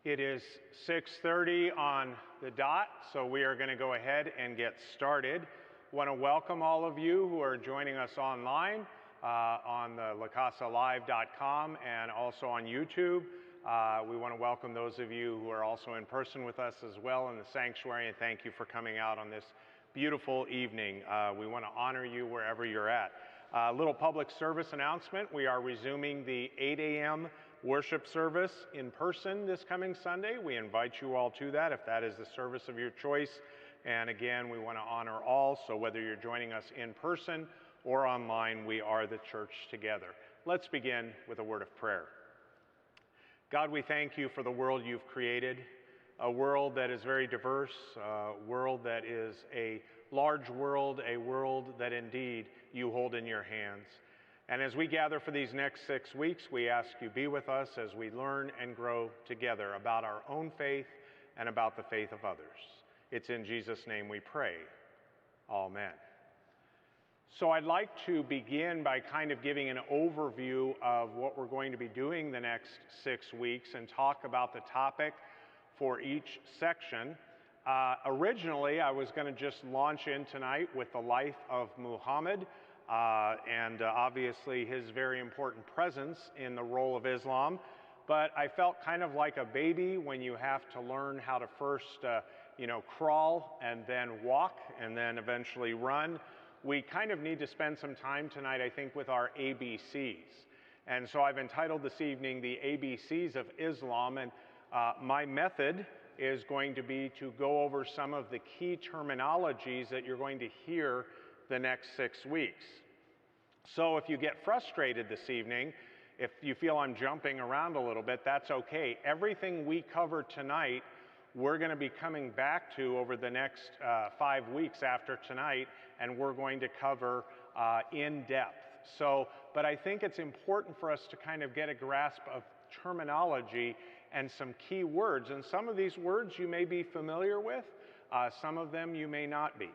It is 6:30 on the dot, so we are going to go ahead and get started. Want to welcome all of you who are joining us online on the lacasalive.com and also on YouTube. We want to welcome those of you who are also in person with us as well in the sanctuary, and thank you for coming out on this beautiful evening. We want to honor you wherever you're at. A little public service announcement. We are resuming the 8 a.m. worship service in person this coming Sunday. We invite you all to that if that is the service of your choice. And again, we want to honor all, so whether you're joining us in person or online, we are the church together. Let's begin with a word of prayer. God, we thank you for the world you've created, a world that is very diverse, a world that is a large world, a world that indeed you hold in your hands. And as we gather for these next 6 weeks, we ask you be with us as we learn and grow together about our own faith and about the faith of others. It's in Jesus' name we pray. Amen. So I'd like to begin by kind of giving an overview of what we're going to be doing the next 6 weeks and talk about the topic for each section. Originally, I was going to just launch in tonight with the life of Muhammad and obviously his very important presence in the role of Islam. But I felt kind of like a baby when you have to learn how to first, crawl and then walk and then eventually run. We kind of need to spend some time tonight, I think, with our ABCs. And so I've entitled this evening the ABCs of Islam, and my method is going to be to go over some of the key terminologies that you're going to hear the next 6 weeks. So if you get frustrated this evening, if you feel I'm jumping around a little bit, that's okay. Everything we cover tonight, we're going to be coming back to over the next 5 weeks after tonight, and we're going to cover in depth. But I think it's important for us to kind of get a grasp of terminology and some key words. And some of these words you may be familiar with, some of them you may not be.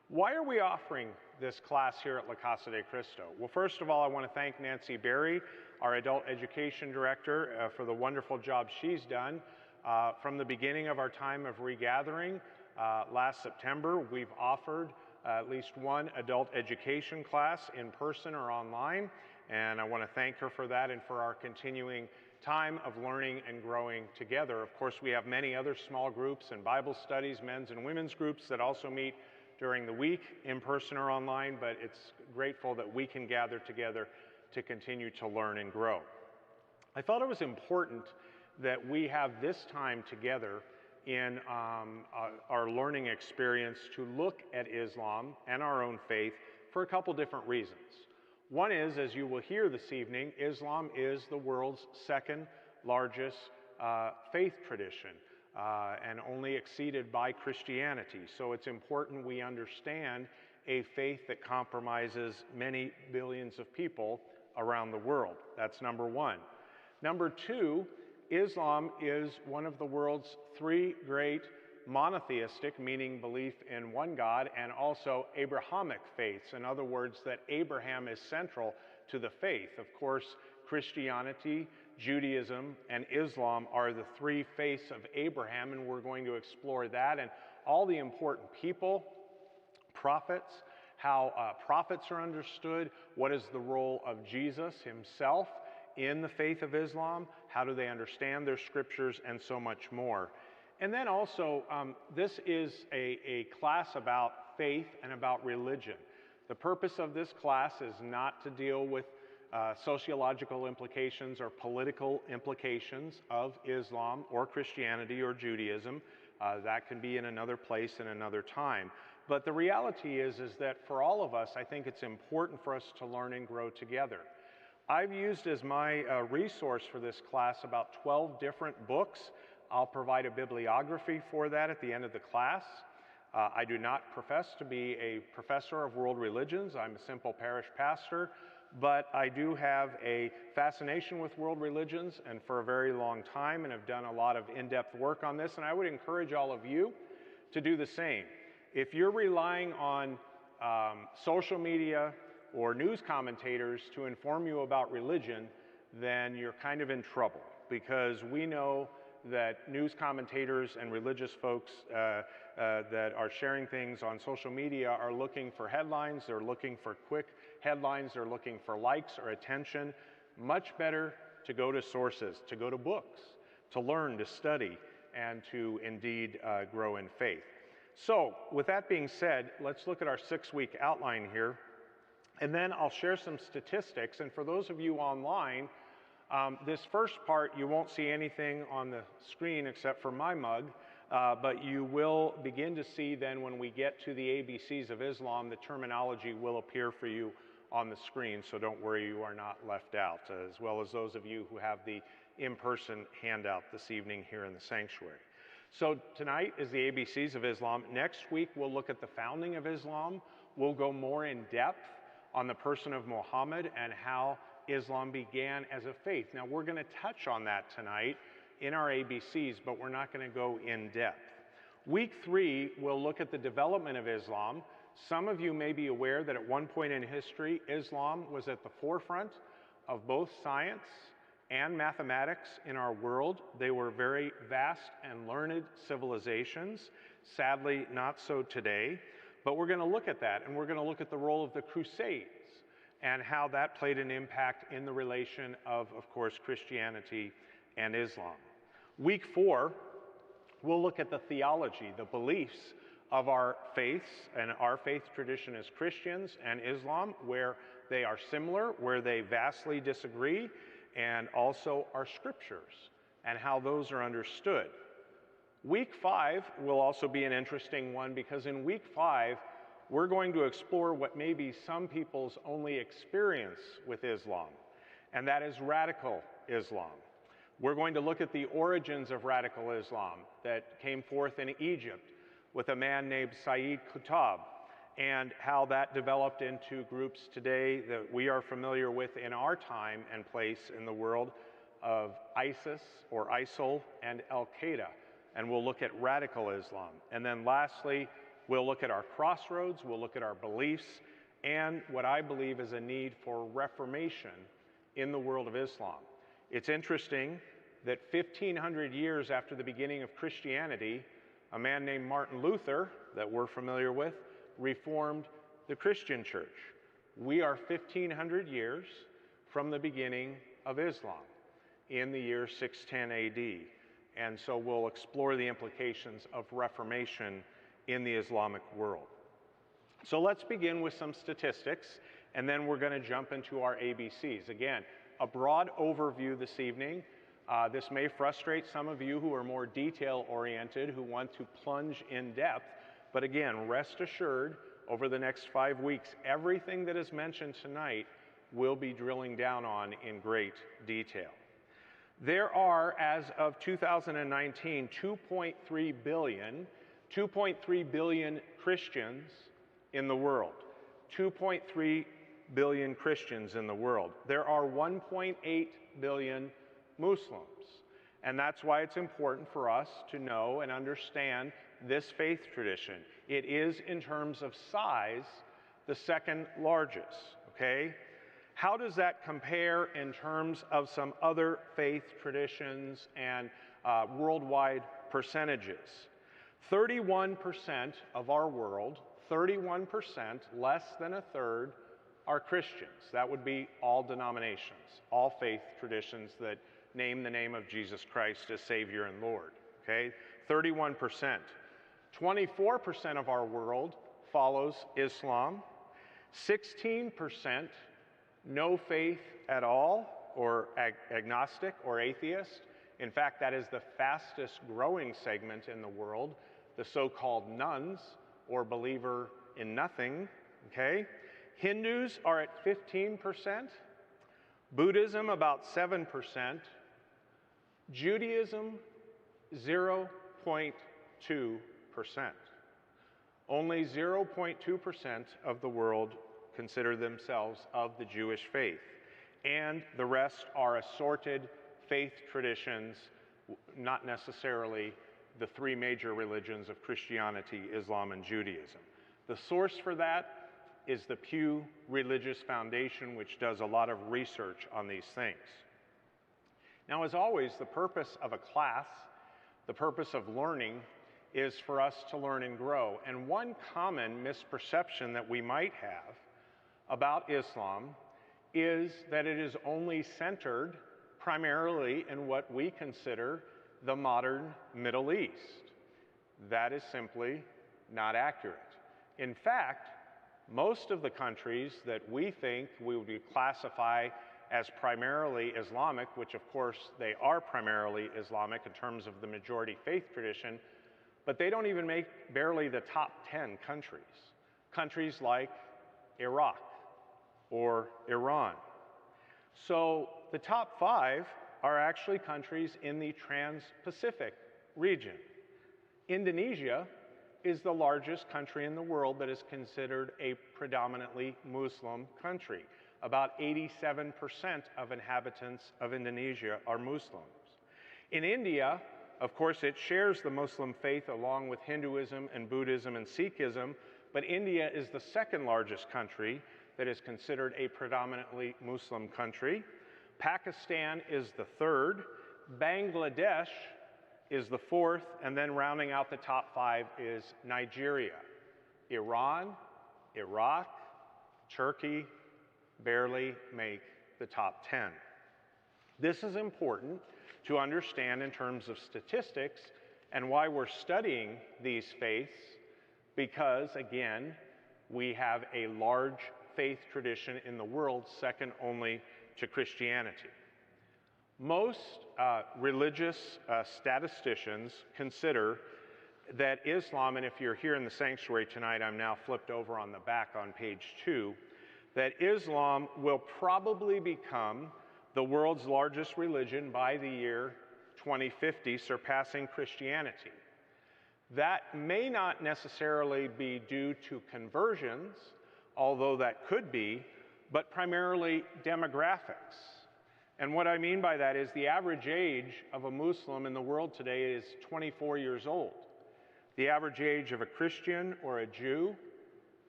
Why are we offering this class here at La Casa de Cristo? Well, first of all, I want to thank Nancy Berry, our adult education director, for the wonderful job she's done. From the beginning of our time of regathering last September, we've offered at least one adult education class in person or online, and I want to thank her for that and for our continuing time of learning and growing together. Of course, we have many other small groups and Bible studies, men's and women's groups that also meet during the week in person or online, but it's grateful that we can gather together to continue to learn and grow. I thought it was important that we have this time together in our learning experience to look at Islam and our own faith for a couple different reasons. One is, as you will hear this evening, Islam is the world's second largest faith tradition and only exceeded by Christianity. So it's important we understand a faith that compromises many billions of people around the world. That's number one. Number two, Islam is one of the world's three great monotheistic, meaning belief in one God, and also Abrahamic faiths. In other words, that Abraham is central to the faith. Of course, Christianity, Judaism, and Islam are the three faiths of Abraham, and we're going to explore that and all the important people, prophets, how prophets are understood, what is the role of Jesus himself in the faith of Islam, how do they understand their scriptures, and so much more. And then also, this is a class about faith and about religion. The purpose of this class is not to deal with sociological implications or political implications of Islam or Christianity or Judaism. That can be in another place and another time. But the reality is that for all of us, I think it's important for us to learn and grow together. I've used as my resource for this class about 12 different books. I'll provide a bibliography for that at the end of the class. I do not profess to be a professor of world religions. I'm a simple parish pastor, but I do have a fascination with world religions and for a very long time, and have done a lot of in-depth work on this, and I would encourage all of you to do the same. If you're relying on social media or news commentators to inform you about religion, then you're kind of in trouble, because we know that news commentators and religious folks that are sharing things on social media are looking for headlines, they're looking for quick headlines, they're looking for likes or attention. Much better to go to sources, to go to books, to learn, to study, and to indeed grow in faith. So, with that being said, let's look at our 6-week outline here, and then I'll share some statistics. And for those of you online, this first part, you won't see anything on the screen except for my mug, but you will begin to see then when we get to the ABCs of Islam, the terminology will appear for you on the screen, so don't worry, you are not left out, as well as those of you who have the in-person handout this evening here in the sanctuary. So tonight is the ABCs of Islam. Next week, we'll look at the founding of Islam. We'll go more in depth on the person of Muhammad and how Islam began as a faith. Now, we're going to touch on that tonight in our ABCs, but we're not going to go in depth. Week 3, we'll look at the development of Islam. Some of you may be aware that at one point in history, Islam was at the forefront of both science and mathematics in our world. They were very vast and learned civilizations. Sadly, not so today. But we're going to look at that, and we're going to look at the role of the Crusades and how that played an impact in the relation of course, Christianity and Islam. Week 4, we'll look at the theology, the beliefs of our faiths and our faith tradition as Christians and Islam, where they are similar, where they vastly disagree, and also our scriptures and how those are understood. Week 5 will also be an interesting one because in week 5, we're going to explore what may be some people's only experience with Islam, and that is radical Islam. We're going to look at the origins of radical Islam that came forth in Egypt with a man named Sayyid Qutb, and how that developed into groups today that we are familiar with in our time and place in the world of ISIS or ISIL and Al-Qaeda. And we'll look at radical Islam. And then lastly, we'll look at our crossroads, we'll look at our beliefs, and what I believe is a need for reformation in the world of Islam. It's interesting that 1,500 years after the beginning of Christianity, a man named Martin Luther, that we're familiar with, reformed the Christian church. We are 1,500 years from the beginning of Islam in the year 610 AD. And so we'll explore the implications of Reformation in the Islamic world. So let's begin with some statistics, and then we're going to jump into our ABCs. Again, a broad overview this evening. This may frustrate some of you who are more detail-oriented, who want to plunge in depth. But again, rest assured, over the next 5 weeks, everything that is mentioned tonight we'll be drilling down on in great detail. There are, as of 2019, 2.3 billion Christians in the world. 2.3 billion Christians in the world. There are 1.8 billion Muslims. And that's why it's important for us to know and understand this faith tradition. It is, in terms of size, the second largest, okay? How does that compare in terms of some other faith traditions and worldwide percentages? 31% of our world, 31%, less than a third, are Christians. That would be all denominations, all faith traditions that name the name of Jesus Christ as Savior and Lord, okay? 31%. 24% of our world follows Islam. 16% no faith at all, or agnostic or atheist. In fact, that is the fastest growing segment in the world, the so-called nones, or believer in nothing, okay? Hindus are at 15%, Buddhism about 7%, Judaism 0.2%. Only 0.2% of the world consider themselves of the Jewish faith, and the rest are assorted faith traditions, not necessarily the three major religions of Christianity, Islam, and Judaism. The source for that is the Pew Religious Foundation, which does a lot of research on these things. Now, as always, the purpose of a class The purpose of learning is for us to learn and grow. And one common misperception that we might have about Islam is that it is only centered primarily in what we consider the modern Middle East. That is simply not accurate. In fact, most of the countries that we think we would classify as primarily Islamic, which of course they are primarily Islamic in terms of the majority faith tradition, but they don't even make barely the top 10 countries. Countries like Iraq or Iran. So the top 5 are actually countries in the Trans-Pacific region. Indonesia is the largest country in the world that is considered a predominantly Muslim country. About 87% of inhabitants of Indonesia are Muslims. In India, of course, it shares the Muslim faith along with Hinduism and Buddhism and Sikhism, but India is the second largest country that is considered a predominantly Muslim country. Pakistan is the third. Bangladesh is the fourth, and then rounding out the top 5 is Nigeria. Iran, Iraq, Turkey barely make the top 10. This is important to understand in terms of statistics and why we're studying these faiths, because again, we have a large faith tradition in the world, second only to Christianity. Most religious statisticians consider that Islam, and if you're here in the sanctuary tonight, I'm now flipped over on the back on page 2, that Islam will probably become the world's largest religion by the year 2050, surpassing Christianity. That may not necessarily be due to conversions, although that could be, but primarily demographics. And what I mean by that is the average age of a Muslim in the world today is 24 years old. The average age of a Christian or a Jew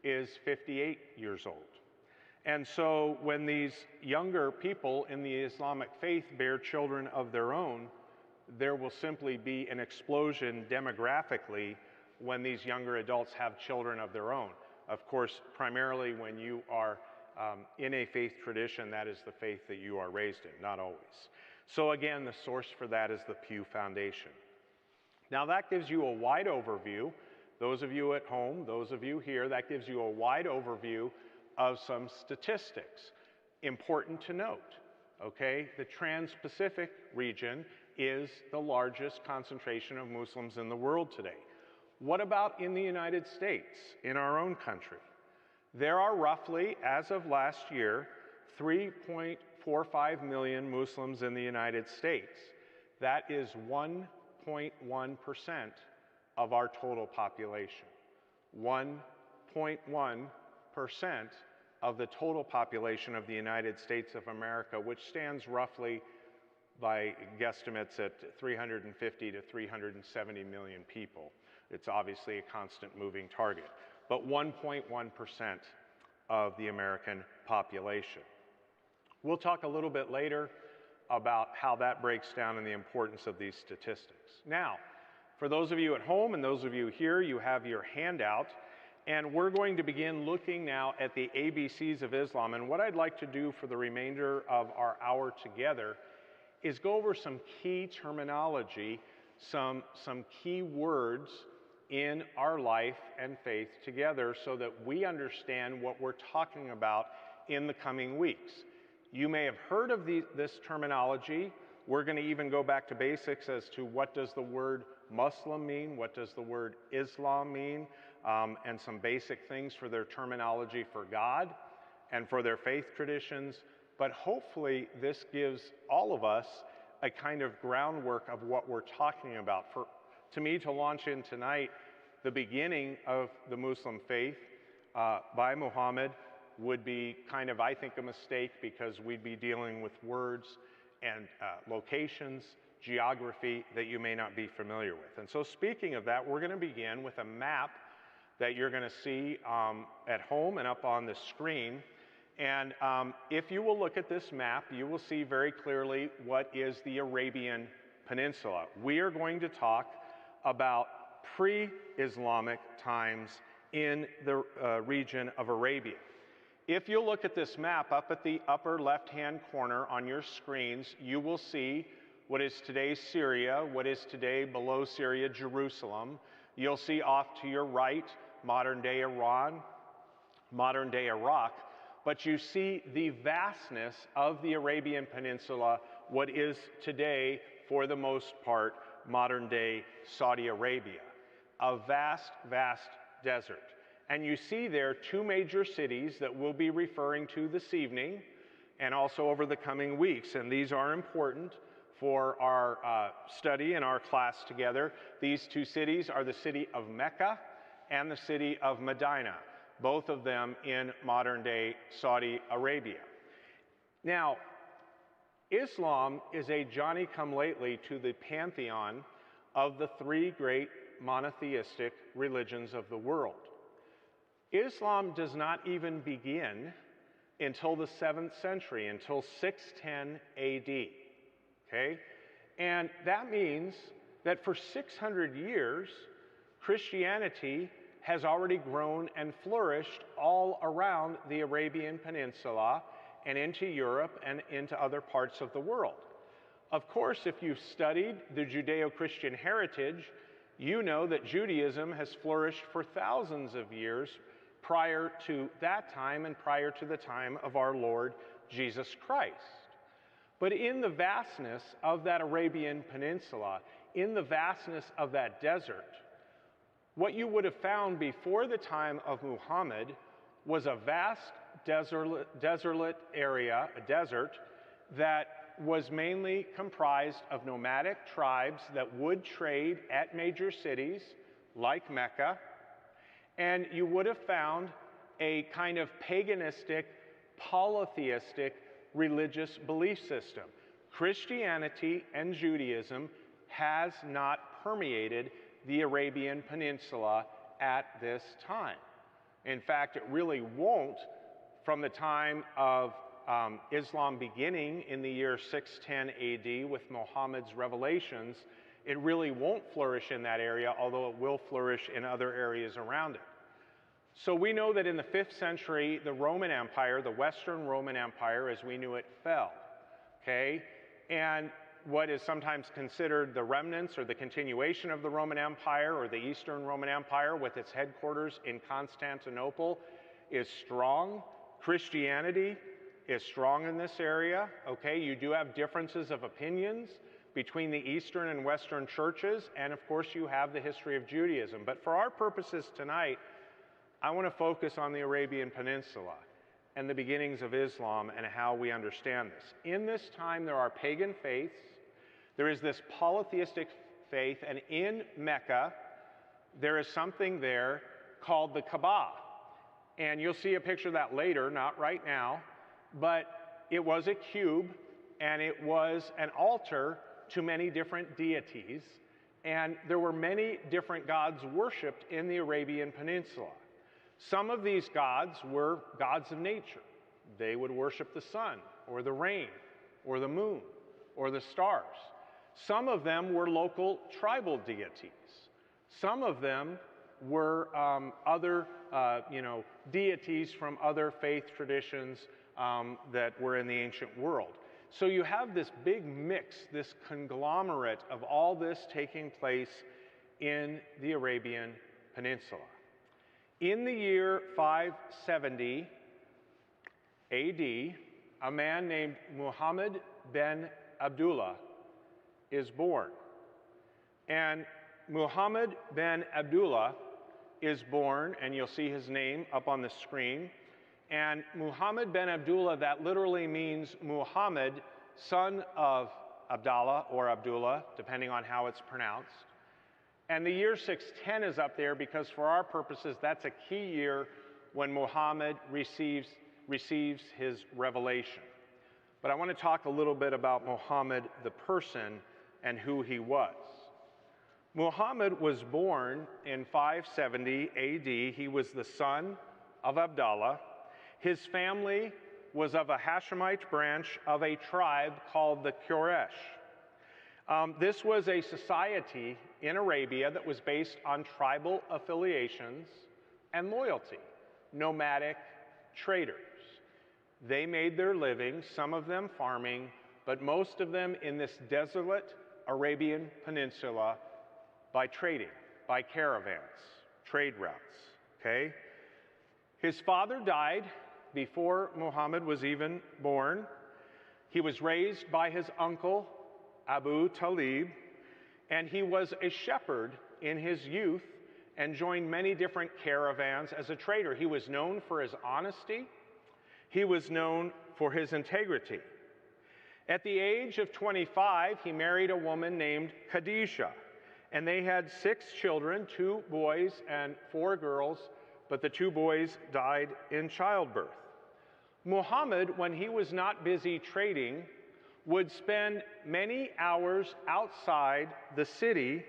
is 58 years old. And so when these younger people in the Islamic faith bear children of their own, there will simply be an explosion demographically when these younger adults have children of their own. Of course, primarily when you are in a faith tradition, that is the faith that you are raised in, not always. So again, the source for that is the Pew Foundation. Now that gives you a wide overview. Those of you at home, those of you here, that gives you a wide overview of some statistics. Important to note, okay? The Trans-Pacific region is the largest concentration of Muslims in the world today. What about in the United States, in our own country? There are roughly, as of last year, 3.45 million Muslims in the United States. That is 1.1% of our total population. 1.1% of the total population of the United States of America, which stands roughly by guesstimates at 350 to 370 million people. It's obviously a constant moving target, but 1.1% of the American population. We'll talk a little bit later about how that breaks down and the importance of these statistics. Now, for those of you at home and those of you here, you have your handout, and we're going to begin looking now at the ABCs of Islam. And what I'd like to do for the remainder of our hour together is go over some key terminology, some key words in our life and faith together so that we understand what we're talking about in the coming weeks. You may have heard of this terminology. We're going to even go back to basics as to what does the word Muslim mean, what does the word Islam mean, and some basic things for their terminology for God and for their faith traditions. But hopefully this gives all of us a kind of groundwork of what we're talking about. To me, to launch in tonight, the beginning of the Muslim faith by Muhammad would be kind of, I think, a mistake because we'd be dealing with words and locations, geography that you may not be familiar with. And so speaking of that, we're going to begin with a map that you're going to see at home and up on the screen. And if you will look at this map, you will see very clearly what is the Arabian Peninsula. We are going to talk about pre-Islamic times in the region of Arabia. If you look at this map up at the upper left-hand corner on your screens, you will see what is today Syria, what is today below Syria, Jerusalem. You'll see off to your right, modern-day Iran, modern-day Iraq, but you see the vastness of the Arabian Peninsula, what is today, for the most part, modern-day Saudi Arabia. A vast, vast desert. And you see there two major cities that we'll be referring to this evening and also over the coming weeks, and these are important for our study and our class together. These two cities are the city of Mecca and the city of Medina, both of them in modern-day Saudi Arabia. Now, Islam is a Johnny-come-lately to the pantheon of the three great monotheistic religions of the world. Islam does not even begin until the 7th century, until 610 AD. Okay? And that means that for 600 years, Christianity has already grown and flourished all around the Arabian Peninsula and into Europe and into other parts of the world. Of course, if you've studied the Judeo-Christian heritage, you know that Judaism has flourished for thousands of years prior to that time and prior to the time of our Lord Jesus Christ. But in the vastness of that Arabian Peninsula, in the vastness of that desert, what you would have found before the time of Muhammad was a vast desolate area, a desert, that was mainly comprised of nomadic tribes that would trade at major cities like Mecca, and you would have found a kind of paganistic, polytheistic religious belief system. Christianity and Judaism has not permeated the Arabian Peninsula at this time. In fact, it really won't from the time of Islam beginning in the year 610 AD with Muhammad's revelations. It really won't flourish in that area, although it will flourish in other areas around it. So we know that in the 5th century, the Roman Empire, the Western Roman Empire as we knew it, fell. Okay? And what is sometimes considered the remnants or the continuation of the Roman Empire or the Eastern Roman Empire with its headquarters in Constantinople is strong. Christianity is strong in this area. Okay? You do have differences of opinions between the Eastern and Western churches, and of course you have the history of Judaism. But for our purposes tonight, I want to focus on the Arabian Peninsula and the beginnings of Islam and how we understand this. In this time, there are pagan faiths. There is this polytheistic faith, and in Mecca, there is something there called the Kaaba. And you'll see a picture of that later, not right now, but it was a cube, and it was an altar to many different deities, and there were many different gods worshipped in the Arabian Peninsula. Some of these gods were gods of nature. They would worship the sun, or the rain, or the moon, or the stars. Some of them were local tribal deities. Some of them were other deities from other faith traditions that were in the ancient world. So you have this big mix, this conglomerate of all this taking place in the Arabian Peninsula. In the year 570 AD, a man named Muhammad ben Abdullah is born. And Muhammad ben Abdullah is born, and you'll see his name up on the screen. And Muhammad ben Abdullah, that literally means Muhammad, son of Abdallah or Abdullah, depending on how it's pronounced. And the year 610 is up there because for our purposes, that's a key year when Muhammad receives his revelation. But I want to talk a little bit about Muhammad, the person, and who he was. Muhammad was born in 570 AD. He was the son of Abdallah. His family was of a Hashemite branch of a tribe called the Quraysh. This was a society in Arabia that was based on tribal affiliations and loyalty, nomadic traders. They made their living, some of them farming, but most of them in this desolate Arabian Peninsula by trading, by caravans, trade routes, okay? His father died before Muhammad was even born. He was raised by his uncle, Abu Talib, and he was a shepherd in his youth and joined many different caravans as a trader. He was known for his honesty. He was known for his integrity. At the age of 25, he married a woman named Khadijah, and they had 6 children, 2 boys and 4 girls, but the 2 boys died in childbirth. Muhammad, when he was not busy trading, would spend many hours outside the city,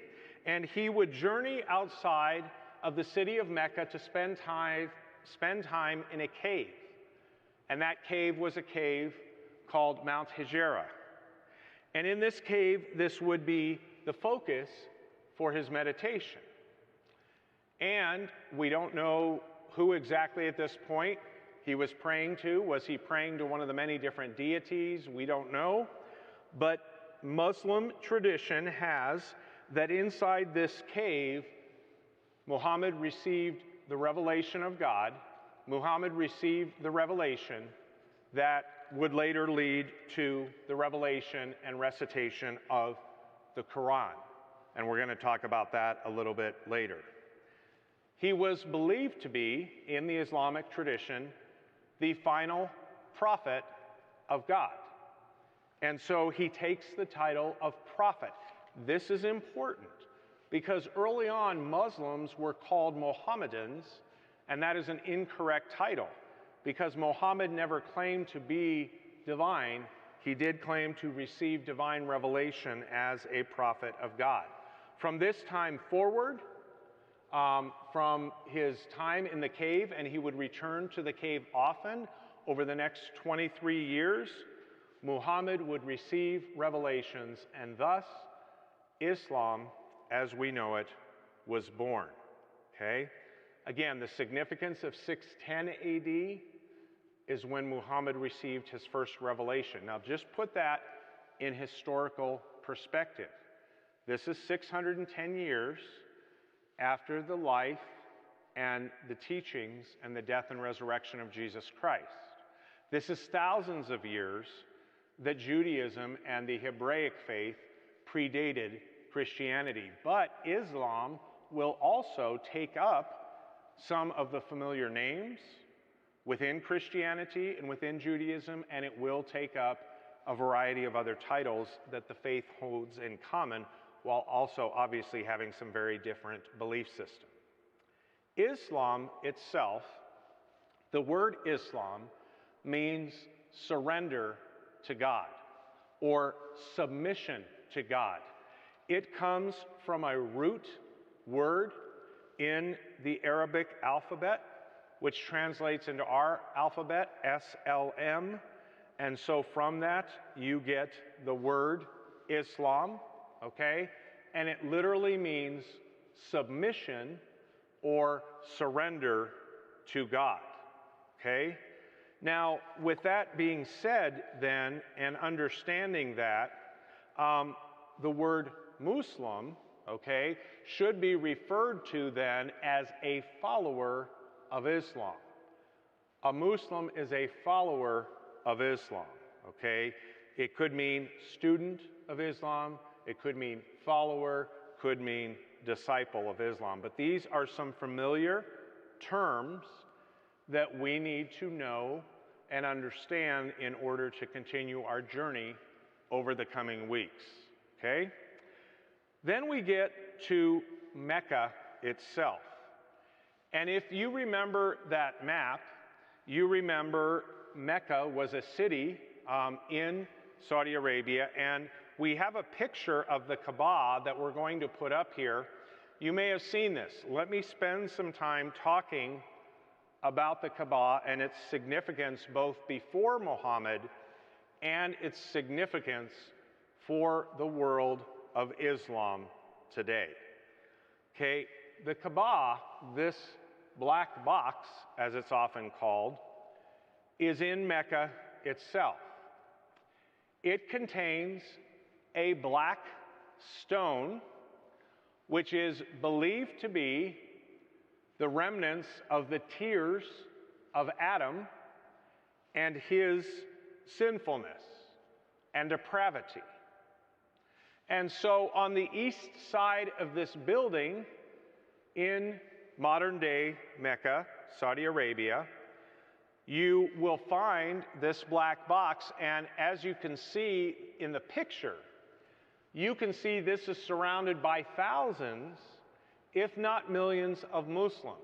and he would journey outside of the city of Mecca to spend time in a cave. And that cave was a cave called Mount Hijra. And in this cave, this would be the focus for his meditation. And we don't know who exactly at this point he was praying to. Was he praying to one of the many different deities? We don't know. But Muslim tradition has that inside this cave, Muhammad received the revelation of God. Muhammad received the revelation that would later lead to the revelation and recitation of the Quran. And we're going to talk about that a little bit later. He was believed to be, in the Islamic tradition, the final prophet of God. And so he takes the title of prophet. This is important because early on Muslims were called Mohammedans, and that is an incorrect title because Muhammad never claimed to be divine. He did claim to receive divine revelation as a prophet of God. From this time forward, from his time in the cave, and he would return to the cave often over the next 23 years, Muhammad would receive revelations, and thus Islam, as we know it, was born. Okay? Again, the significance of 610 AD is when Muhammad received his first revelation. Now, just put that in historical perspective. This is 610 years after the life and the teachings and the death and resurrection of Jesus Christ. This is thousands of years that Judaism and the Hebraic faith predated Christianity. But Islam will also take up some of the familiar names within Christianity and within Judaism, and it will take up a variety of other titles that the faith holds in common, while also obviously having some very different belief systems. Islam itself, the word Islam, means surrender to God or submission to God. It comes from a root word in the Arabic alphabet, which translates into our alphabet, SLM. And so from that, you get the word Islam, okay? And it literally means submission or surrender to God, okay? Now, with that being said then, and understanding that, the word Muslim, okay, should be referred to then as a follower of Islam. A Muslim is a follower of Islam, okay? It could mean student of Islam, it could mean follower, could mean disciple of Islam. But these are some familiar terms that we need to know and understand in order to continue our journey over the coming weeks, okay? Then we get to Mecca itself. And if you remember that map, you remember Mecca was a city in Saudi Arabia, and we have a picture of the Kaaba that we're going to put up here. You may have seen this. Let me spend some time talking about the Kaaba and its significance both before Muhammad and its significance for the world of Islam today. Okay, the Kaaba, this black box, as it's often called, is in Mecca itself. It contains a black stone, which is believed to be the remnants of the tears of Adam and his sinfulness and depravity. And so on the east side of this building in modern-day Mecca, Saudi Arabia, you will find this black box, and as you can see in the picture, you can see this is surrounded by thousands, if not millions, of Muslims.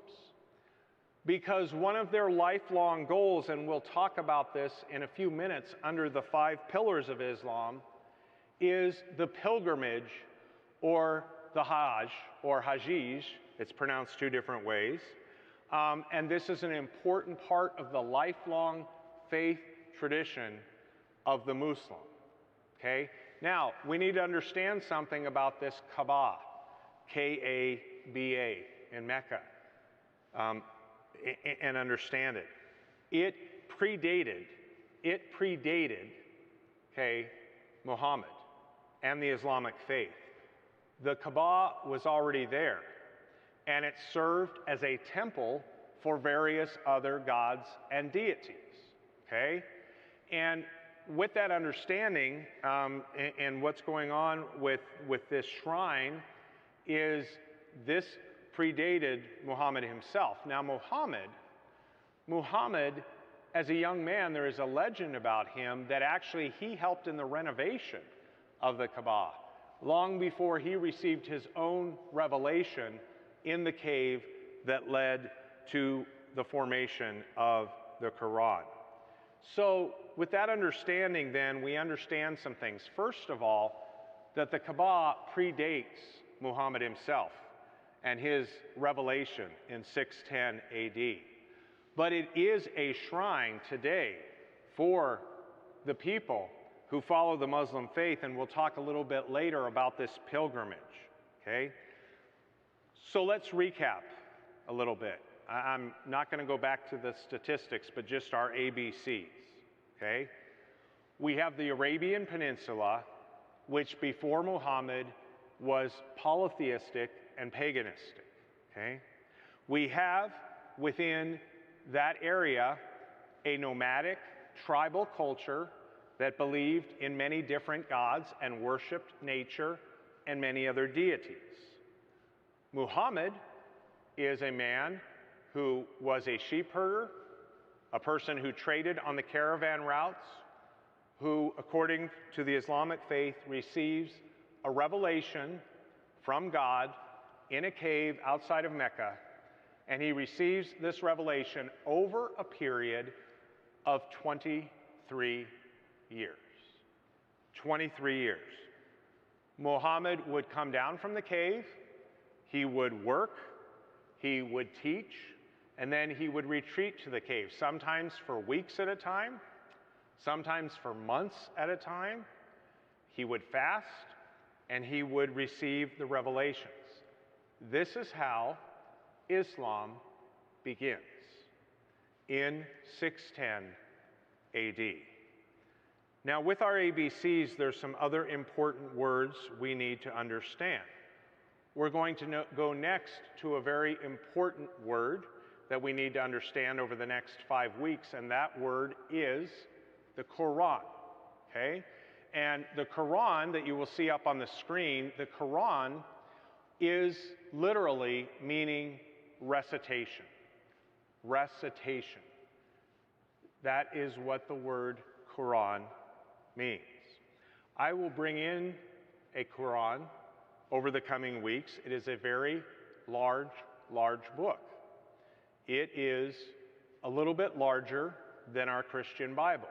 Because one of their lifelong goals, and we'll talk about this in a few minutes under the 5 pillars of Islam, is the pilgrimage, or the Hajj, or Hajij. It's pronounced 2 different ways. And this is an important part of the lifelong faith tradition of the Muslim. Okay? Now, we need to understand something about this Kaaba, K-A-B-A, in Mecca, and understand it. It predated, okay, Muhammad and the Islamic faith. The Kaaba was already there, and it served as a temple for various other gods and deities, okay? And with that understanding, and what's going on with this shrine is this predated Muhammad himself. Now Muhammad, as a young man, there is a legend about him that actually he helped in the renovation of the Kaaba long before he received his own revelation in the cave that led to the formation of the Quran. So with that understanding, then, we understand some things. First of all, that the Kaaba predates Muhammad himself and his revelation in 610 AD. But it is a shrine today for the people who follow the Muslim faith, and we'll talk a little bit later about this pilgrimage, okay? So let's recap a little bit. I'm not going to go back to the statistics, but just our ABCs, okay? We have the Arabian Peninsula, which before Muhammad was polytheistic and paganistic, okay? We have within that area a nomadic tribal culture that believed in many different gods and worshiped nature and many other deities. Muhammad is a man who was a sheep herder, a person who traded on the caravan routes, who, according to the Islamic faith, receives a revelation from God in a cave outside of Mecca, and he receives this revelation over a period of 23 years. 23 years. Muhammad would come down from the cave, he would work, he would teach, and then he would retreat to the cave, sometimes for weeks at a time, sometimes for months at a time. He would fast, and he would receive the revelations. This is how Islam begins, in 610 AD. Now, with our ABCs, there's some other important words we need to understand. We're going to go next to a very important word that we need to understand over the next 5 weeks, and that word is the Quran, okay? And the Quran that you will see up on the screen, the Quran is literally meaning recitation. Recitation. That is what the word Quran means. I will bring in a Quran over the coming weeks. It is a very large book. It is a little bit larger than our Christian Bible.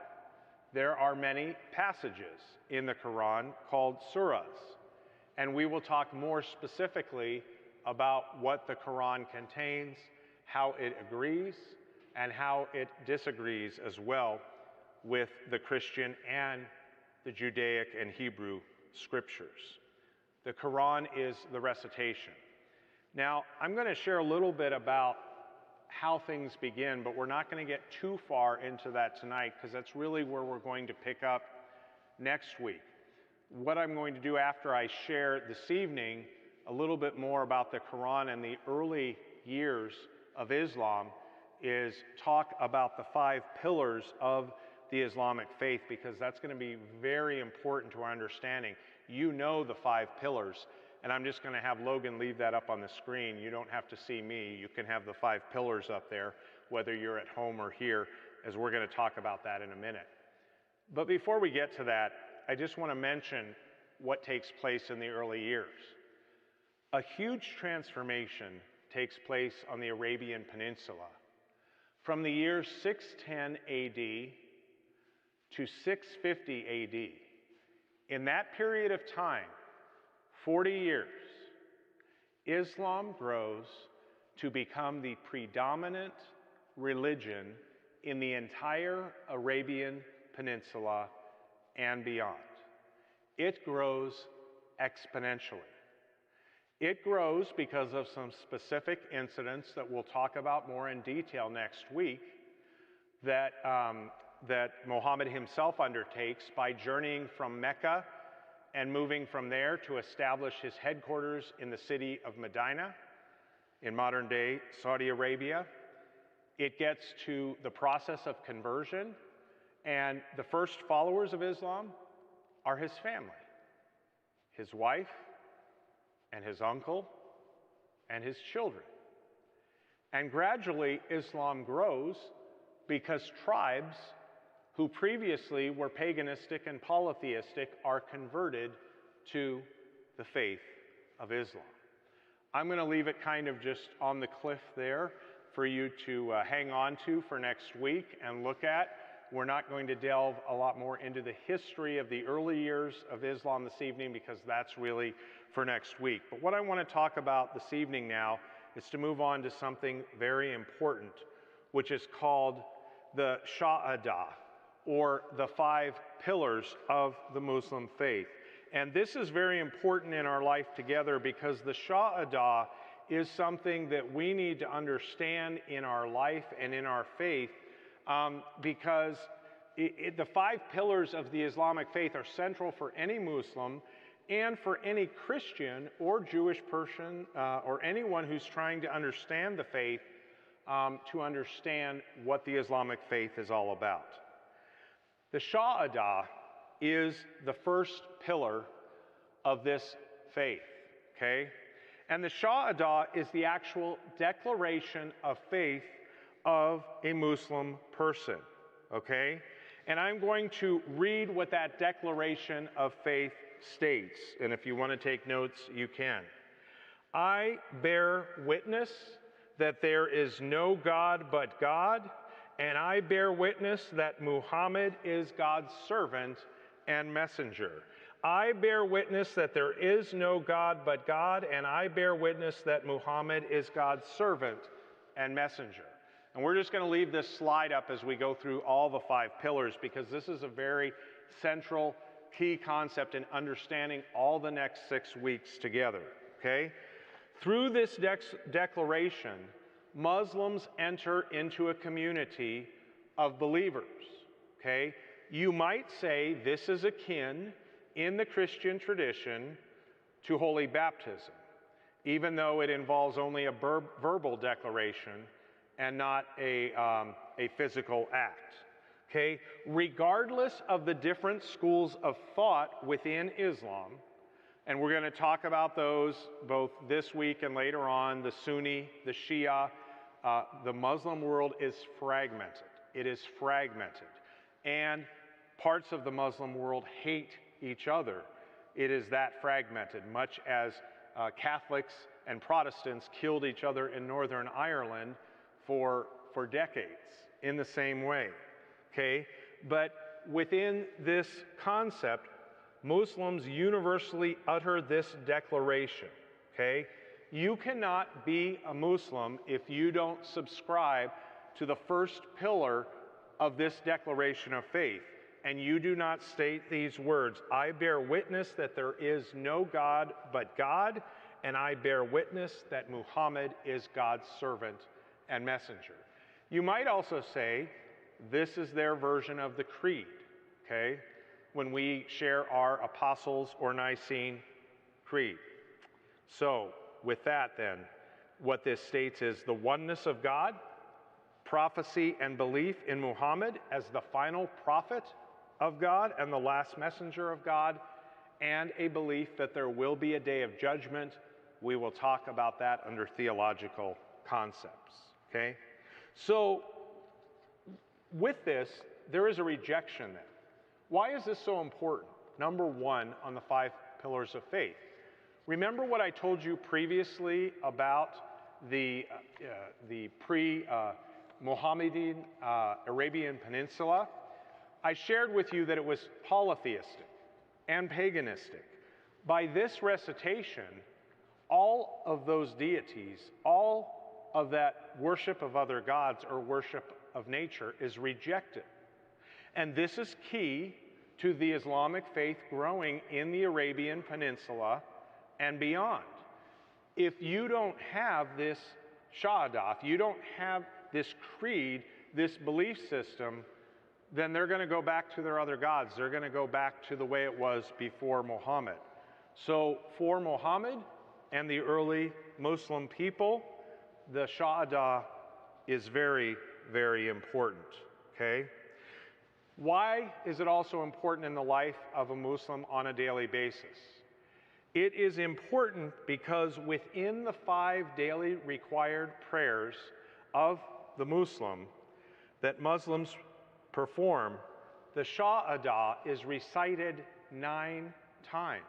There are many passages in the Quran called surahs, and we will talk more specifically about what the Quran contains, how it agrees, and how it disagrees as well with the Christian and the Judaic and Hebrew scriptures. The Quran is the recitation. Now, I'm going to share a little bit about how things begin, but we're not going to get too far into that tonight because that's really where we're going to pick up next week. What I'm going to do after I share this evening a little bit more about the Quran and the early years of Islam is talk about the 5 pillars of the Islamic faith, because that's going to be very important to our understanding. You know the 5 pillars, and I'm just going to have Logan leave that up on the screen. You don't have to see me. You can have the 5 pillars up there, whether you're at home or here, as we're going to talk about that in a minute. But before we get to that, I just want to mention what takes place in the early years. A huge transformation takes place on the Arabian Peninsula. From the year 610 AD to 650 AD, in that period of time, 40 years, Islam grows to become the predominant religion in the entire Arabian Peninsula and beyond. It grows exponentially. It grows because of some specific incidents that we'll talk about more in detail next week that Muhammad himself undertakes by journeying from Mecca and moving from there to establish his headquarters in the city of Medina in modern-day Saudi Arabia. It gets to the process of conversion, and the first followers of Islam are his family, his wife, and his uncle, and his children. And gradually, Islam grows because tribes who previously were paganistic and polytheistic are converted to the faith of Islam. I'm going to leave it kind of just on the cliff there for you to hang on to for next week and look at. We're not going to delve a lot more into the history of the early years of Islam this evening because that's really for next week. But what I want to talk about this evening now is to move on to something very important, which is called the Shahada, or the 5 pillars of the Muslim faith. And this is very important in our life together because the Shahada is something that we need to understand in our life and in our faith, because the 5 pillars of the Islamic faith are central for any Muslim and for any Christian or Jewish person or anyone who's trying to understand the faith, to understand what the Islamic faith is all about. The Shahada is the first pillar of this faith, okay? And the Shahada is the actual declaration of faith of a Muslim person, okay? And I'm going to read what that declaration of faith states. And if you want to take notes, you can. I bear witness that there is no God but God, and I bear witness that Muhammad is God's servant and messenger. I bear witness that there is no God but God, and I bear witness that Muhammad is God's servant and messenger. And we're just going to leave this slide up as we go through all the 5 pillars, because this is a very central key concept in understanding all the next 6 weeks together, okay? Through this declaration, Muslims enter into a community of believers, okay? You might say this is akin in the Christian tradition to holy baptism, even though it involves only a verbal declaration and not a physical act, okay? Regardless of the different schools of thought within Islam, and we're going to talk about those both this week and later on, the Sunni, the Shia. The Muslim world is fragmented. It is fragmented. And parts of the Muslim world hate each other. It is that fragmented, much as Catholics and Protestants killed each other in Northern Ireland for decades in the same way, okay? But within this concept, Muslims universally utter this declaration, okay? You cannot be a Muslim if you don't subscribe to the first pillar of this declaration of faith, and you do not state these words, I bear witness that there is no God but God, and I bear witness that Muhammad is God's servant and messenger. You might also say, this is their version of the creed, okay? When we share our Apostles' or Nicene Creed. So, with that then, what this states is the oneness of God, prophecy and belief in Muhammad as the final prophet of God and the last messenger of God, and a belief that there will be a day of judgment. We will talk about that under theological concepts, okay? So, with this, there is a rejection then. Why is this so important? Number one on the 5 pillars of faith. Remember what I told you previously about the pre-Mohammedan Arabian Peninsula? I shared with you that it was polytheistic and paganistic. By this recitation, all of those deities, all of that worship of other gods or worship of nature is rejected. And this is key to the Islamic faith growing in the Arabian Peninsula and beyond. If you don't have this Shahada, if you don't have this creed, this belief system, then they're going to go back to their other gods. They're going to go back to the way it was before Muhammad. So for Muhammad and the early Muslim people, the Shahada is very, very important, okay? Why is it also important in the life of a Muslim on a daily basis? It is important because within the 5 daily required prayers of the Muslim that Muslims perform, the Shahada is recited 9 times.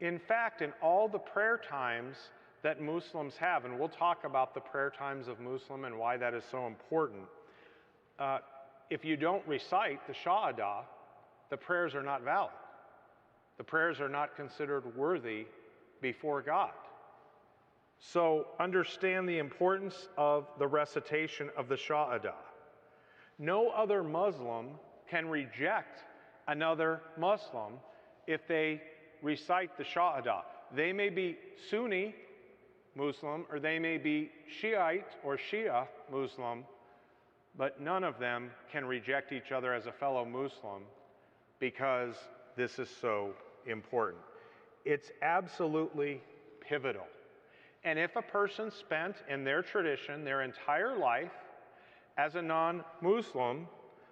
In fact, in all the prayer times that Muslims have, and we'll talk about the prayer times of Muslim and why that is so important, if you don't recite the Shahada, the prayers are not valid. The prayers are not considered worthy before God. So understand the importance of the recitation of the Shahada. No other Muslim can reject another Muslim if they recite the Shahada. They may be Sunni Muslim, or they may be Shiite or Shia Muslim, but none of them can reject each other as a fellow Muslim because this is so important. It's absolutely pivotal. And if a person spent in their tradition their entire life as a non-Muslim,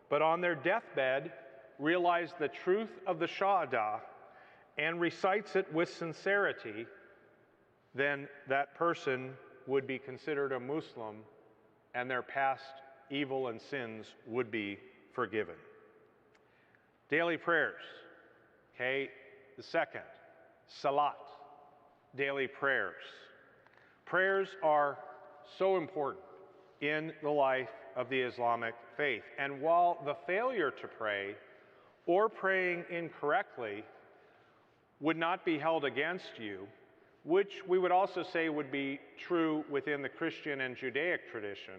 but on their deathbed realized the truth of the Shahada and recites it with sincerity, then that person would be considered a Muslim and their past evil and sins would be forgiven. Daily prayers, okay? The second, salat, daily prayers. Prayers are so important in the life of the Islamic faith. And while the failure to pray or praying incorrectly would not be held against you, which we would also say would be true within the Christian and Judaic tradition,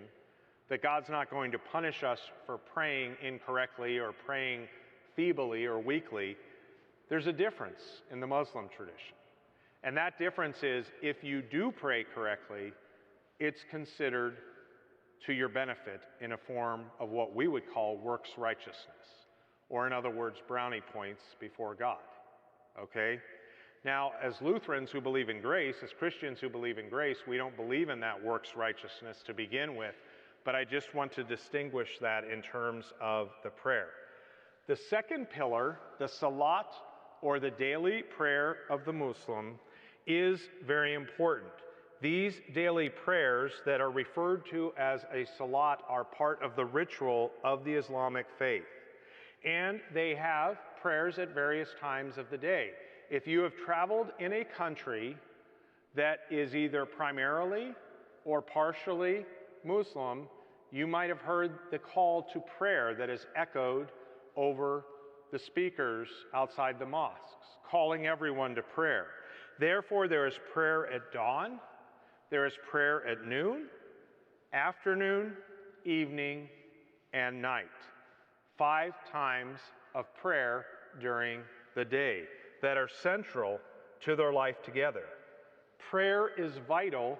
that God's not going to punish us for praying incorrectly or praying feebly or weakly, there's a difference in the Muslim tradition. And that difference is if you do pray correctly, it's considered to your benefit in a form of what we would call works righteousness, or in other words, brownie points before God, okay? Now, as Lutherans who believe in grace, as Christians who believe in grace, we don't believe in that works righteousness to begin with, but I just want to distinguish that in terms of the prayer. The second pillar, the salat, or the daily prayer of the Muslim, is very important. These daily prayers that are referred to as a salat are part of the ritual of the Islamic faith. And they have prayers at various times of the day. If you have traveled in a country that is either primarily or partially Muslim, you might have heard the call to prayer that is echoed over the speakers outside the mosques, calling everyone to prayer. Therefore, there is prayer at dawn, there is prayer at noon, afternoon, evening, and night. 5 times of prayer during the day that are central to their life together. Prayer is vital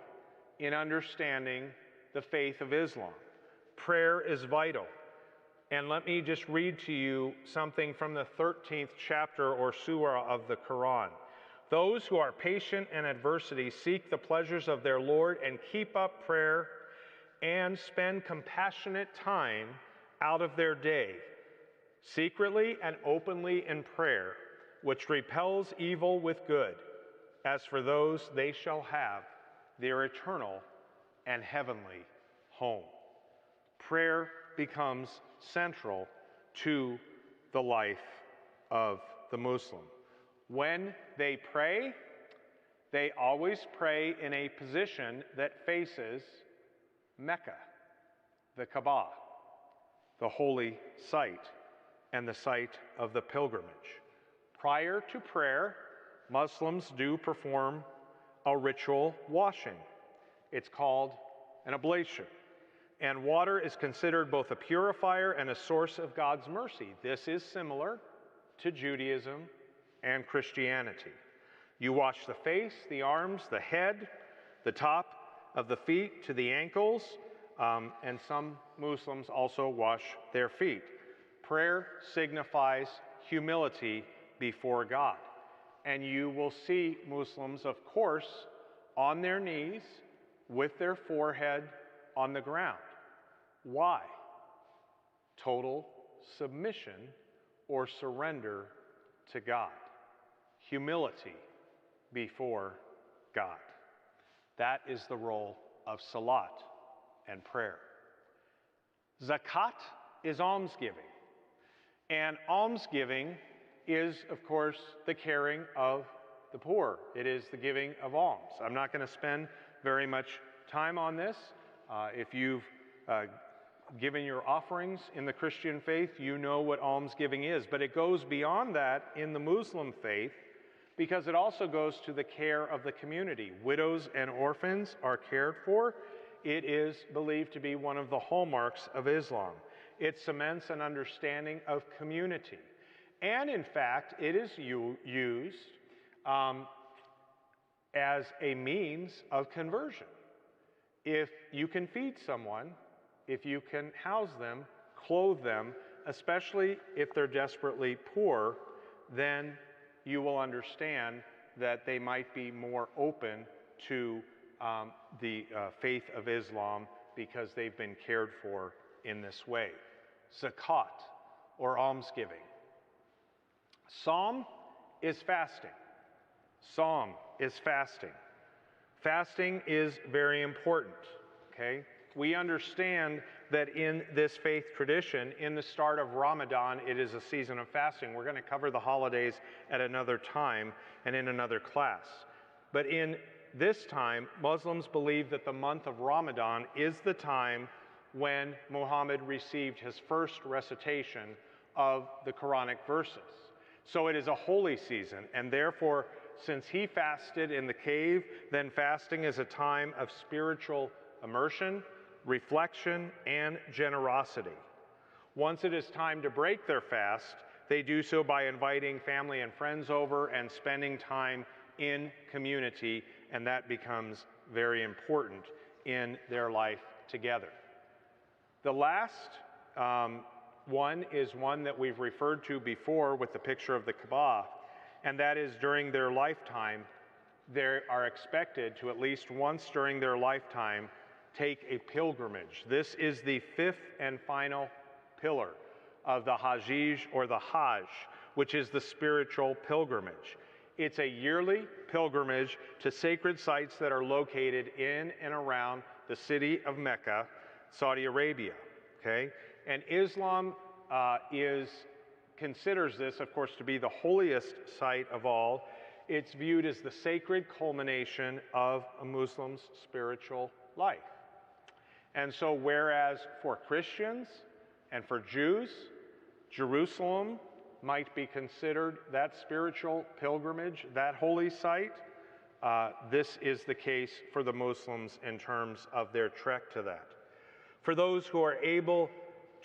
in understanding the faith of Islam. Prayer is vital. And let me just read to you something from the 13th chapter or surah of the Quran. Those who are patient in adversity seek the pleasures of their Lord and keep up prayer and spend compassionate time out of their day, secretly and openly in prayer, which repels evil with good. As for those, they shall have their eternal and heavenly home. Prayer becomes central to the life of the Muslim. When they pray, they always pray in a position that faces Mecca, the Kaaba, the holy site, and the site of the pilgrimage. Prior to prayer, Muslims do perform a ritual washing. It's called an ablation. And water is considered both a purifier and a source of God's mercy. This is similar to Judaism and Christianity. You wash the face, the arms, the head, the top of the feet to the ankles, and some Muslims also wash their feet. Prayer signifies humility before God. And you will see Muslims, of course, on their knees with their forehead on the ground. Why? Total submission or surrender to God. Humility before God. That is the role of salat and prayer. Zakat is almsgiving. And almsgiving is, of course, the caring of the poor. It is the giving of alms. I'm not going to spend very much time on this. If you've given your offerings in the Christian faith, you know what almsgiving is. But it goes beyond that in the Muslim faith because it also goes to the care of the community. Widows and orphans are cared for. It is believed to be one of the hallmarks of Islam. It cements an understanding of community. And in fact, it is used as a means of conversion. If you can feed someone, if you can house them, clothe them, especially if they're desperately poor, then you will understand that they might be more open to the faith of Islam because they've been cared for in this way. Zakat, or almsgiving. Psalm is fasting. Psalm is fasting. Fasting is very important, okay? We understand that in this faith tradition, in the start of Ramadan, it is a season of fasting. We're going to cover the holidays at another time and in another class. But in this time, Muslims believe that the month of Ramadan is the time when Muhammad received his first recitation of the Quranic verses. So it is a holy season, and therefore, since he fasted in the cave, then fasting is a time of spiritual immersion, reflection, and generosity. Once it is time to break their fast, they do so by inviting family and friends over and spending time in community, and that becomes very important in their life together. The last one is one that we've referred to before with the picture of the Kaaba, and that is during their lifetime, they are expected to at least once during their lifetime take a pilgrimage. This is the fifth and final pillar of the Hajj or the Hajj, which is the spiritual pilgrimage. It's a yearly pilgrimage to sacred sites that are located in and around the city of Mecca, Saudi Arabia, okay? And Islam considers this, of course, to be the holiest site of all. It's viewed as the sacred culmination of a Muslim's spiritual life. And so whereas for Christians and for Jews, Jerusalem might be considered that spiritual pilgrimage, that holy site, this is the case for the Muslims in terms of their trek to that. For those who are able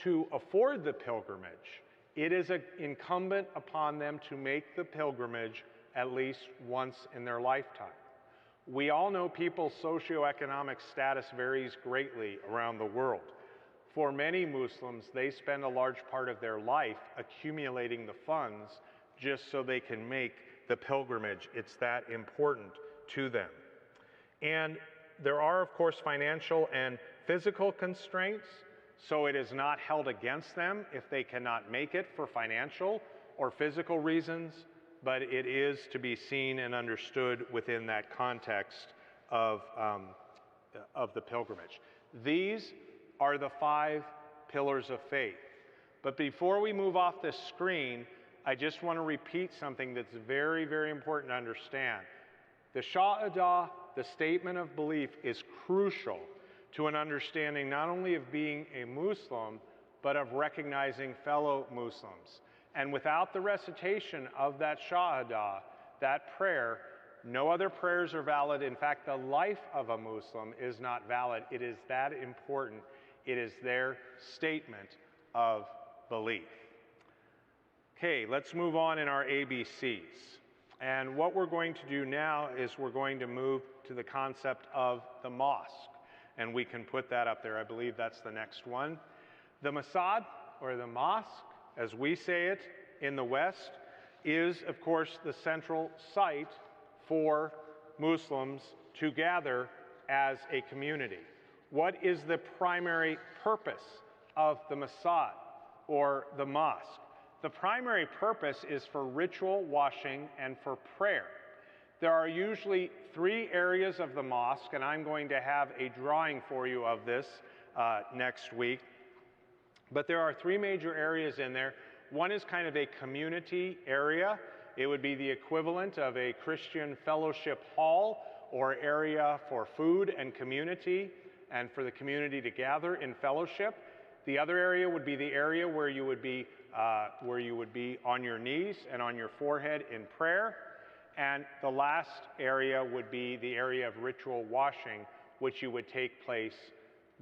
to afford the pilgrimage, It is incumbent upon them to make the pilgrimage at least once in their lifetime. We all know people's socioeconomic status varies greatly around the world. For many Muslims, they spend a large part of their life accumulating the funds just so they can make the pilgrimage. It's that important to them. And there are, of course, financial and physical constraints, so it is not held against them if they cannot make it for financial or physical reasons, but it is to be seen and understood within that context of the pilgrimage. These are the 5 pillars of faith. But before we move off this screen, I just want to repeat something that's very, very important to understand. The Shahada, the statement of belief, is crucial to an understanding not only of being a Muslim, but of recognizing fellow Muslims. And without the recitation of that Shahada, that prayer, no other prayers are valid. In fact, the life of a Muslim is not valid. It is that important. It is their statement of belief. Okay, let's move on in our ABCs. And what we're going to do now is we're going to move to the concept of the mosque. And we can put that up there. I believe that's the next one. The masjid, or the mosque, as we say it in the West, is, of course, the central site for Muslims to gather as a community. What is the primary purpose of the masjid, or the mosque? The primary purpose is for ritual washing and for prayer. There are usually 3 areas of the mosque, and I'm going to have a drawing for you of this next week. But there are 3 major areas in there. One is kind of a community area. It would be the equivalent of a Christian fellowship hall or area for food and community, and for the community to gather in fellowship. The other area would be the area where you would be on your knees and on your forehead in prayer. And the last area would be the area of ritual washing, which you would take place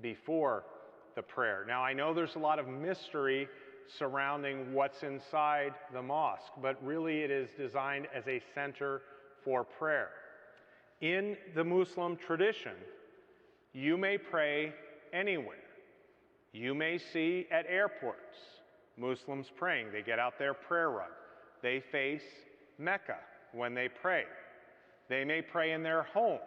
before the prayer. Now, I know there's a lot of mystery surrounding what's inside the mosque, but really it is designed as a center for prayer. In the Muslim tradition, you may pray anywhere. You may see at airports Muslims praying. They get out their prayer rug. They face Mecca when they pray. They may pray in their homes.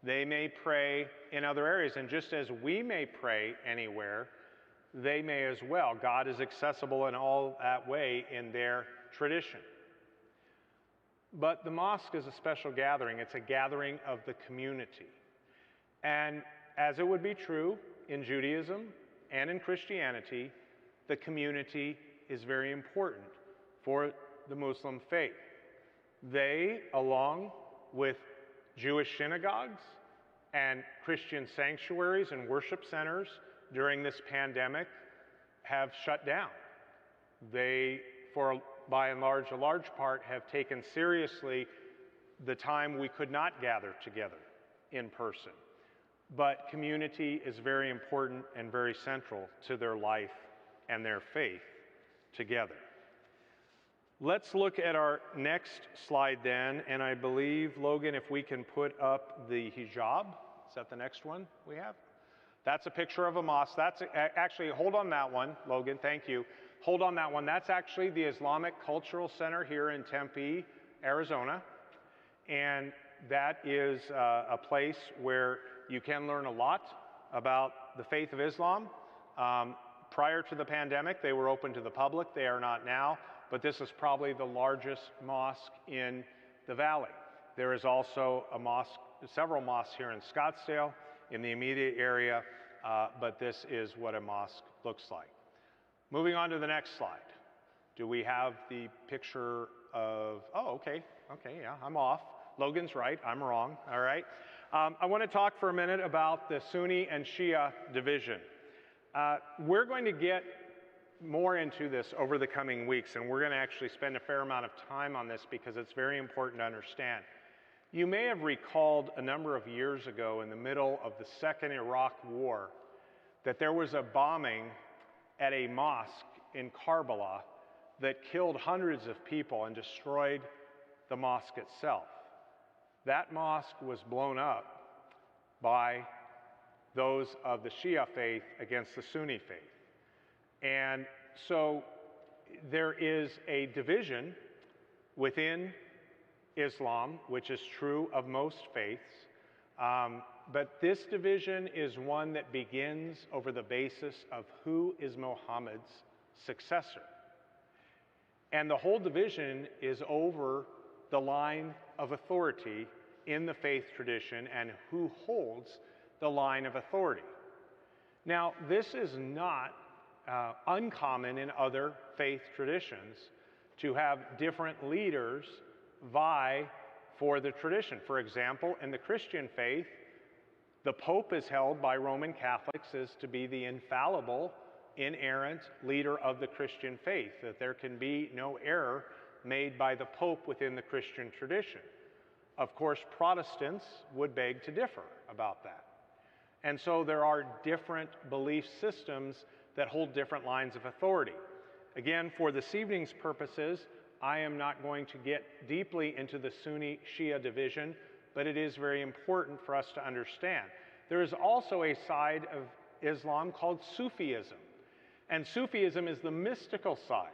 They may pray in other areas. And just as we may pray anywhere, they may as well. God is accessible in all that way in their tradition. But the mosque is a special gathering. It's a gathering of the community. And as it would be true in Judaism and in Christianity, the community is very important for the Muslim faith. They, along with Jewish synagogues and Christian sanctuaries and worship centers during this pandemic, have shut down. They, by and large, a large part, have taken seriously the time we could not gather together in person. But community is very important and very central to their life and their faith together. Let's look at our next slide then, and I believe, Logan, if we can put up the hijab. Is that the next one we have? That's a picture of a mosque. That's actually, hold on that one, Logan, thank you. Hold on that one. That's actually the Islamic Cultural Center here in Tempe, Arizona. And that is a place where you can learn a lot about the faith of Islam. Prior to the pandemic, they were open to the public. They are not now, but this is probably the largest mosque in the valley. There is also a mosque, several mosques here in Scottsdale in the immediate area, but this is what a mosque looks like. Moving on to the next slide. Do we have the picture of, oh, okay, yeah, I'm off. Logan's right, I'm wrong, all right. I want to talk for a minute about the Sunni and Shia division. We're going to get more into this over the coming weeks, and we're going to actually spend a fair amount of time on this because it's very important to understand. You may have recalled a number of years ago in the middle of the Second Iraq War that there was a bombing at a mosque in Karbala that killed hundreds of people and destroyed the mosque itself. That mosque was blown up by those of the Shia faith against the Sunni faith. And so there is a division within Islam, which is true of most faiths, but this division is one that begins over the basis of who is Muhammad's successor. And the whole division is over the line of authority in the faith tradition and who holds the line of authority. Now, this is not uncommon in other faith traditions to have different leaders vie for the tradition. For example, in the Christian faith, the Pope is held by Roman Catholics as to be the infallible, inerrant leader of the Christian faith, that there can be no error made by the Pope within the Christian tradition. Of course, Protestants would beg to differ about that. And so there are different belief systems that hold different lines of authority. Again, for this evening's purposes, I am not going to get deeply into the Sunni-Shia division, but it is very important for us to understand. There is also a side of Islam called Sufism, and Sufism is the mystical side.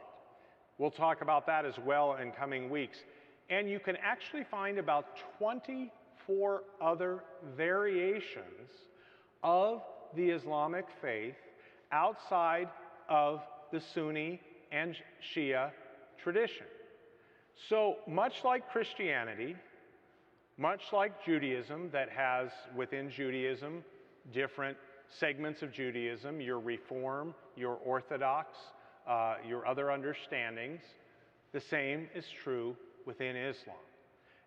We'll talk about that as well in coming weeks. And you can actually find about 24 other variations of the Islamic faith outside of the Sunni and Shia tradition. So much like Christianity, much like Judaism that has within Judaism different segments of Judaism, your Reform, your Orthodox, your other understandings, the same is true within Islam.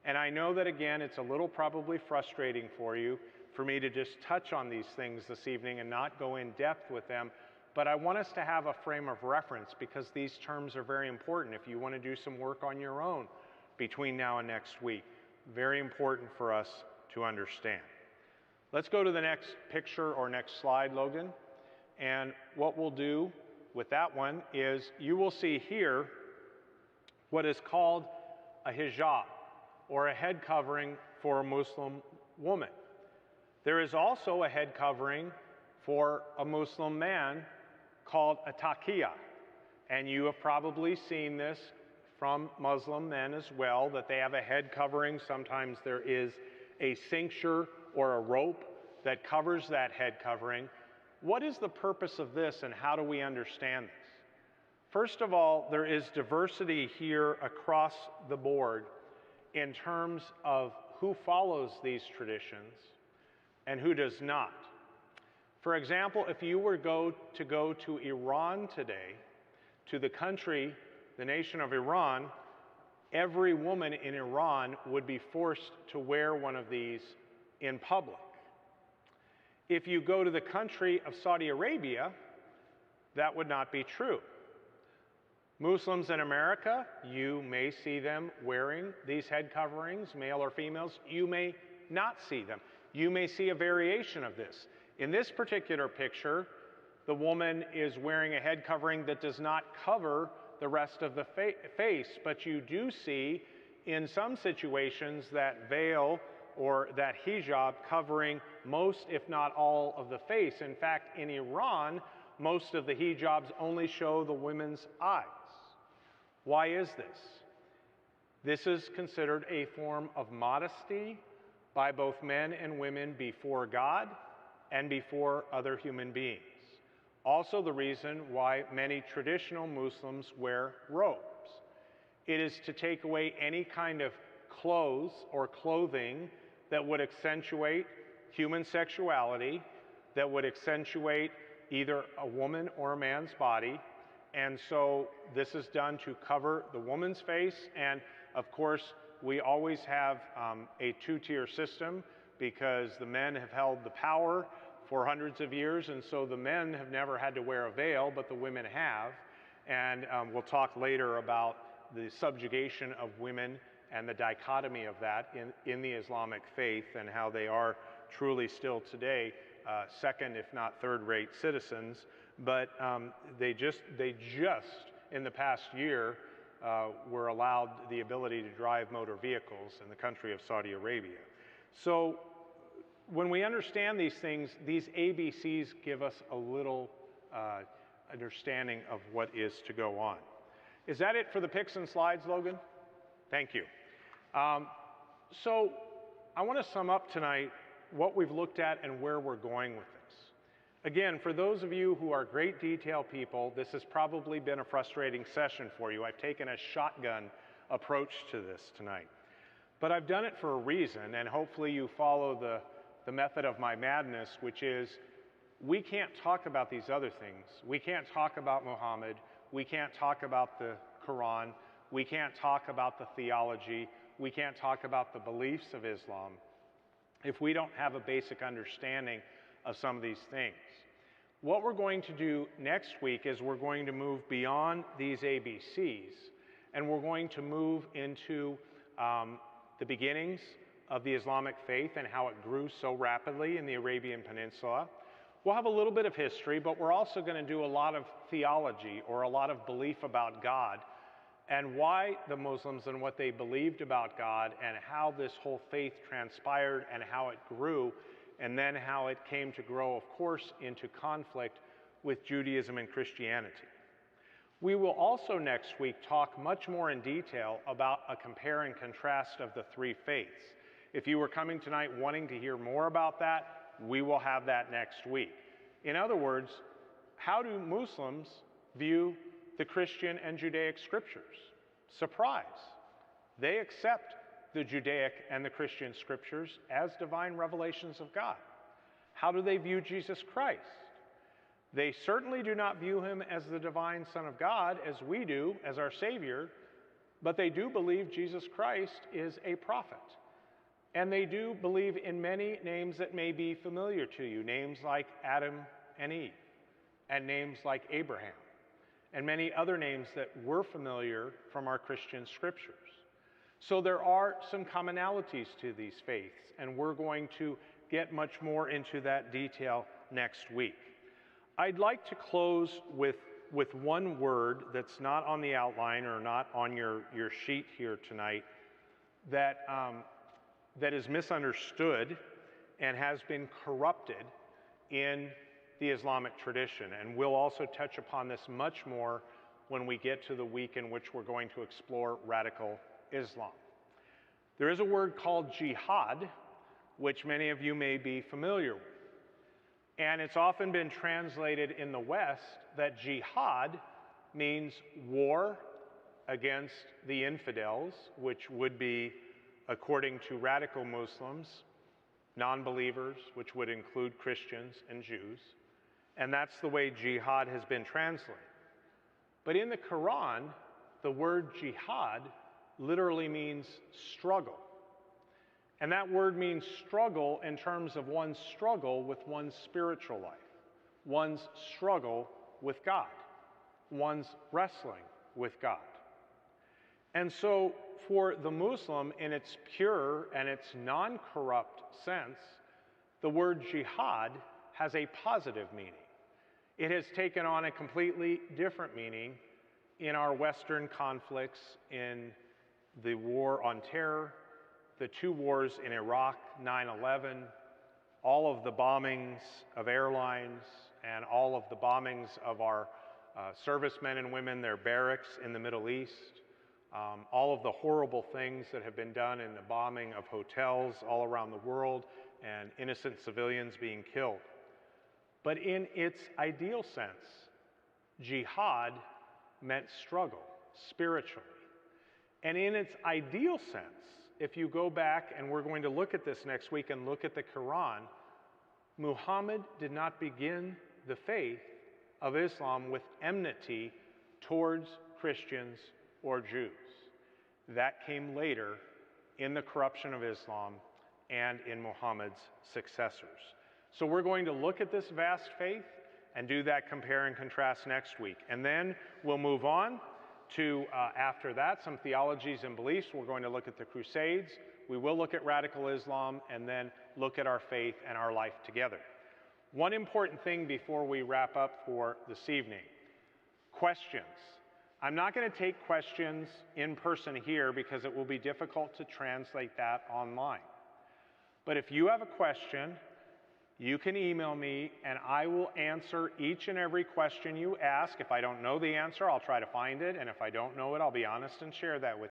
And I know that, again, it's a little probably frustrating for you for me to just touch on these things this evening and not go in depth with them, but I want us to have a frame of reference because these terms are very important if you want to do some work on your own between now and next week. Very important for us to understand. Let's go to the next picture or next slide, Logan. And what we'll do with that one is you will see here what is called a hijab, or a head covering for a Muslim woman. There is also a head covering for a Muslim man called a taqiyya. And you have probably seen this from Muslim men as well, that they have a head covering. Sometimes there is a cincture or a rope that covers that head covering. What is the purpose of this and how do we understand this? First of all, there is diversity here across the board in terms of who follows these traditions and who does not. For example, if you were to go to Iran today, to the country, the nation of Iran, every woman in Iran would be forced to wear one of these in public. If you go to the country of Saudi Arabia, that would not be true. Muslims in America, you may see them wearing these head coverings, male or females. You may not see them. You may see a variation of this. In this particular picture, the woman is wearing a head covering that does not cover the rest of the face, but you do see in some situations that veil or that hijab covering most, if not all, of the face. In fact, in Iran, most of the hijabs only show the women's eyes. Why is this? This is considered a form of modesty by both men and women before God and before other human beings. Also the reason why many traditional Muslims wear robes. It is to take away any kind of clothes or clothing that would accentuate human sexuality, that would accentuate either a woman or a man's body. And so this is done to cover the woman's face. And of course, we always have a two-tier system because the men have held the power for hundreds of years, and so the men have never had to wear a veil, but the women have. And we'll talk later about the subjugation of women and the dichotomy of that in the Islamic faith and how they are truly still today second, if not third-rate citizens but they just in the past year were allowed the ability to drive motor vehicles in the country of Saudi Arabia. So when we understand these things, these ABCs give us a little understanding of what is to go on. Is that it for the picks and slides, Logan? Thank you. So I want to sum up tonight what we've looked at and where we're going with this. Again, for those of you who are great detail people, this has probably been a frustrating session for you. I've taken a shotgun approach to this tonight. But I've done it for a reason, and hopefully you follow the method of my madness, which is we can't talk about these other things. We can't talk about Muhammad. We can't talk about the Quran. We can't talk about the theology. We can't talk about the beliefs of Islam if we don't have a basic understanding of some of these things. What we're going to do next week is we're going to move beyond these ABCs, and we're going to move into the beginnings of the Islamic faith and how it grew so rapidly in the Arabian Peninsula. We'll have a little bit of history, but we're also going to do a lot of theology, or a lot of belief about God, and why the Muslims and what they believed about God, and how this whole faith transpired and how it grew, and then how it came to grow, of course, into conflict with Judaism and Christianity. We will also next week talk much more in detail about a compare and contrast of the three faiths. If you were coming tonight wanting to hear more about that, we will have that next week. In other words, how do Muslims view the Christian and Judaic scriptures? Surprise! They accept the Judaic and the Christian scriptures as divine revelations of God. How do they view Jesus Christ? They certainly do not view him as the divine Son of God as we do, as our Savior, but they do believe Jesus Christ is a prophet. And they do believe in many names that may be familiar to you, names like Adam and Eve, and names like Abraham, and many other names that were familiar from our Christian scriptures. So there are some commonalities to these faiths, and we're going to get much more into that detail next week. I'd like to close with one word that's not on the outline or not on your sheet here tonight that is misunderstood and has been corrupted in the Islamic tradition. And we'll also touch upon this much more when we get to the week in which we're going to explore radical Islam. There is a word called jihad, which many of you may be familiar with. And it's often been translated in the West that jihad means war against the infidels, which would be, according to radical Muslims, non-believers, which would include Christians and Jews. And that's the way jihad has been translated. But in the Quran, the word jihad literally means struggle. And that word means struggle in terms of one's struggle with one's spiritual life, one's struggle with God, one's wrestling with God. And so for the Muslim, in its pure and its non-corrupt sense, the word jihad has a positive meaning. It has taken on a completely different meaning in our Western conflicts, in the war on terror, the two wars in Iraq, 9/11, all of the bombings of airlines, and all of the bombings of our servicemen and women, their barracks in the Middle East, all of the horrible things that have been done in the bombing of hotels all around the world, and innocent civilians being killed. But in its ideal sense, jihad meant struggle, spiritually. And in its ideal sense, if you go back, and we're going to look at this next week and look at the Quran, Muhammad did not begin the faith of Islam with enmity towards Christians or Jews. That came later in the corruption of Islam and in Muhammad's successors. So we're going to look at this vast faith and do that compare and contrast next week. And then we'll move on to, after that, some theologies and beliefs. We're going to look at the Crusades. We will look at radical Islam, and then look at our faith and our life together. One important thing before we wrap up for this evening, questions. I'm not going to take questions in person here because it will be difficult to translate that online. But if you have a question, you can email me and I will answer each and every question you ask. If I don't know the answer, I'll try to find it, and if I don't know it, I'll be honest and share that with